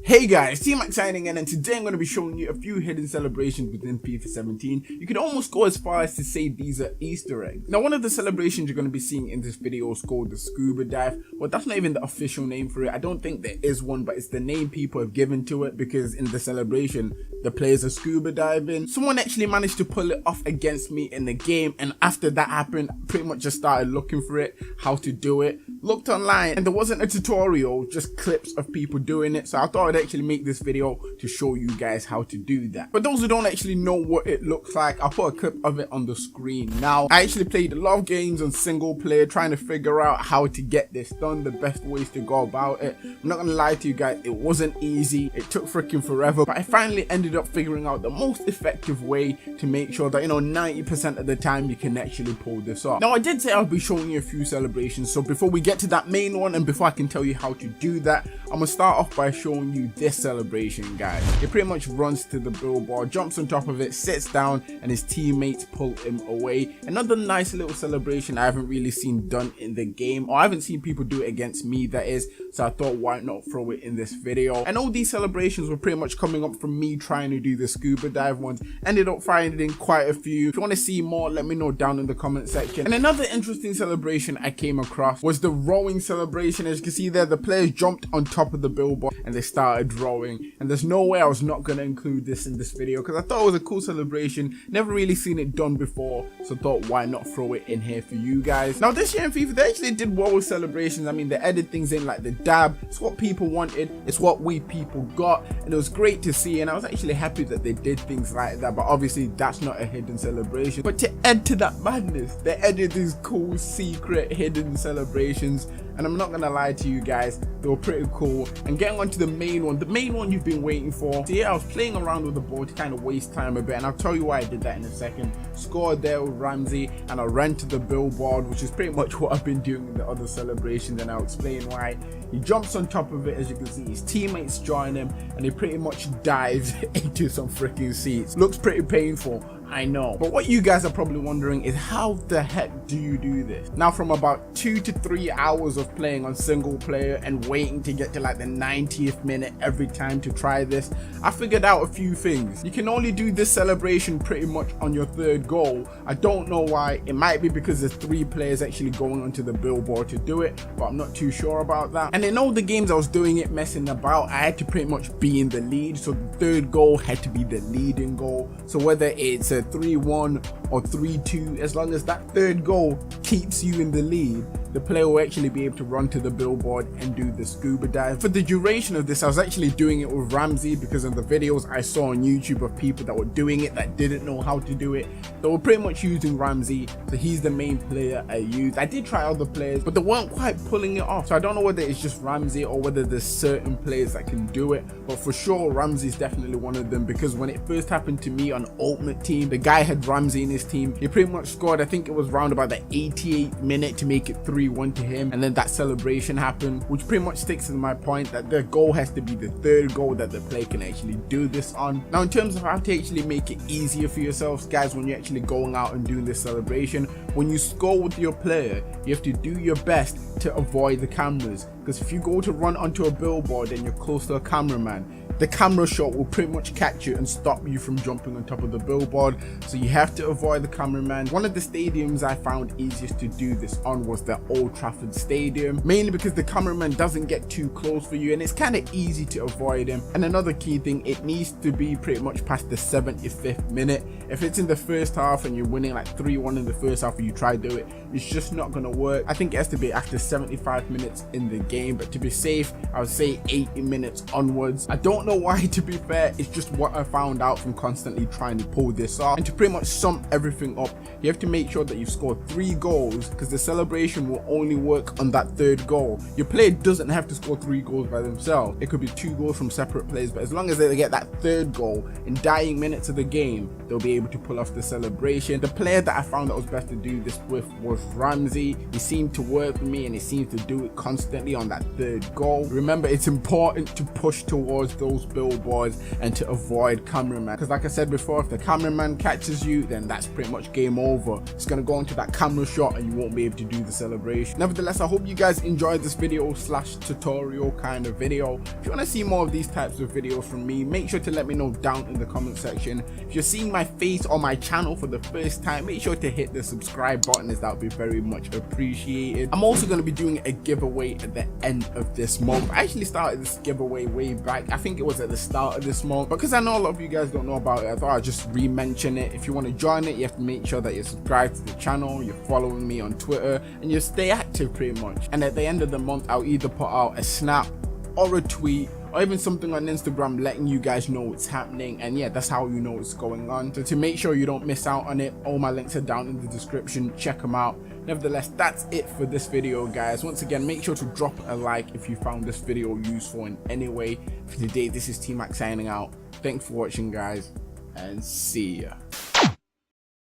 Hey guys, T-Max signing in, and today I'm going to be showing you a few hidden celebrations within FIFA 17. You could almost go as far as to say these are Easter eggs. Now, one of the celebrations you're going to be seeing in this video is called the Scuba Dive. Well, that's not even the official name for it. I don't think there is one, but it's the name people have given to it because in the celebration, the players are scuba diving. Someone actually managed to pull it off against me in the game, and after that happened, I pretty much just started looking for it, how to do it. Looked online, and there wasn't a tutorial, just clips of people doing it, so I thought I'd actually make this video to show you guys how to do that. For those who don't actually know what it looks like, I'll put a clip of it on the screen now. I actually played a lot of games on single player trying to figure out how to get this done, the best ways to go about it. I'm not gonna lie to you guys, it wasn't easy, it took freaking forever, but I finally ended up figuring out the most effective way to make sure that 90% of the time you can actually pull this off. Now, I did say I'll be showing you a few celebrations, so before we get to that main one and before I can tell you how to do that, I'm gonna start off by showing you this celebration, guys. It pretty much runs to the billboard, jumps on top of it, sits down, and his teammates pull him away. Another nice little celebration I haven't really seen done in the game, or I haven't seen people do it against me, that is, so I thought why not throw it in this video. And all these celebrations were pretty much coming up from me trying to do the scuba dive ones. Ended up finding quite a few. If you want to see more, let me know down in the comment section. And another interesting celebration I came across was the rowing celebration. As you can see there, the players jumped on top of the billboard and they started rowing, and there's no way I was not going to include this in this video because I thought it was a cool celebration. Never really seen it done before, so thought why not throw it in here for you guys. Now, this year in FIFA, they actually did well with celebrations. I mean, they added things in like the dab. It's what people wanted, it's what we people got, and it was great to see, and I was actually happy that they did things like that. But obviously that's not a hidden celebration. But to add to that madness, they added these cool secret hidden celebrations, and I'm not gonna lie to you guys, they were pretty cool. And getting on to the main one you've been waiting for. So yeah, I was playing around with the ball to kind of waste time a bit, and I'll tell you why I did that in a second. Scored there with Ramsey, and I ran to the billboard, which is pretty much what I've been doing in the other celebrations, and I'll explain why. He jumps on top of it, as you can see, his teammates join him, and he pretty much dives into some freaking seats. Looks pretty painful, I know, but what you guys are probably wondering is how the heck do you do this? Now, from about 2 to 3 hours of playing on single player and waiting to get to like the 90th minute every time to try this, I figured out a few things. You can only do this celebration pretty much on your third goal. I don't know why. It might be because there's 3 players actually going onto the billboard to do it, but I'm not too sure about that. And in all the games I was doing it messing about, I had to pretty much be in the lead, so the third goal had to be the leading goal. So whether it's a 3-1 or 3-2, as long as that third goal keeps you in the lead, the player will actually be able to run to the billboard and do the scuba dive. For the duration of this, I was actually doing it with Ramsey because of the videos I saw on YouTube of people that were doing it that didn't know how to do it. They were pretty much using Ramsey, so he's the main player I used. I did try other players, but they weren't quite pulling it off. So I don't know whether it's just Ramsey or whether there's certain players that can do it, but for sure Ramsey's definitely one of them, because when it first happened to me on Ultimate Team, the guy had Ramsey in his team. He pretty much scored, I think it was round about the 88th minute to make it 3-1 to him, and then that celebration happened, which pretty much sticks to my point that the goal has to be the third goal that the player can actually do this on. Now, in terms of how to actually make it easier for yourselves, guys, when you're actually going out and doing this celebration, when you score with your player, you have to do your best to avoid the cameras, because if you go to run onto a billboard and you're close to a cameraman, the camera shot will pretty much catch you and stop you from jumping on top of the billboard, so you have to avoid the cameraman. One of the stadiums I found easiest to do this on was the Old Trafford Stadium, mainly because the cameraman doesn't get too close for you and it's kind of easy to avoid him. And another key thing, it needs to be pretty much past the 75th minute. If it's in the first half and you're winning like 3-1 in the first half and you try to do it, it's just not gonna work. I think it has to be after 75 minutes in the game, but to be safe, I would say 80 minutes onwards. I don't know why, to be fair, it's just what I found out from constantly trying to pull this off. And to pretty much sum everything up, you have to make sure that you've scored 3 goals, because the celebration will only work on that third goal. Your player doesn't have to score 3 goals by themselves. It could be 2 goals from separate players, but as long as they get that third goal in dying minutes of the game, they'll be able to pull off the celebration. The player that I found that was best to do this with was Ramsey. He seemed to work with me and he seems to do it constantly on that third goal. Remember, it's important to push towards those billboards and to avoid cameraman, because like I said before, if the cameraman catches you, then that's pretty much game over. It's gonna go into that camera shot and you won't be able to do the celebration. Nevertheless, I hope you guys enjoyed this video slash tutorial kind of video. If you want to see more of these types of videos from me, make sure to let me know down in the comment section. If you're seeing my face on my channel for the first time, make sure to hit the subscribe button, as that would be very much appreciated. I'm also going to be doing a giveaway at the end of this month. I actually started this giveaway way back. I think it was at the start of this month, because I know a lot of you guys don't know about it. I thought I'd just re-mention it. If you want to join it, you have to make sure that you're subscribed to the channel, you're following me on Twitter, and you stay active pretty much. And at the end of the month, I'll either put out a snap or a tweet or even something on Instagram letting you guys know what's happening, and yeah, that's how you know what's going on. So to make sure you don't miss out on it, all my links are down in the description, check them out. Nevertheless, that's it for this video, guys. Once again, make sure to drop a like if you found this video useful in any way. For today, this is T-Mac signing out. Thanks for watching, guys, and see ya.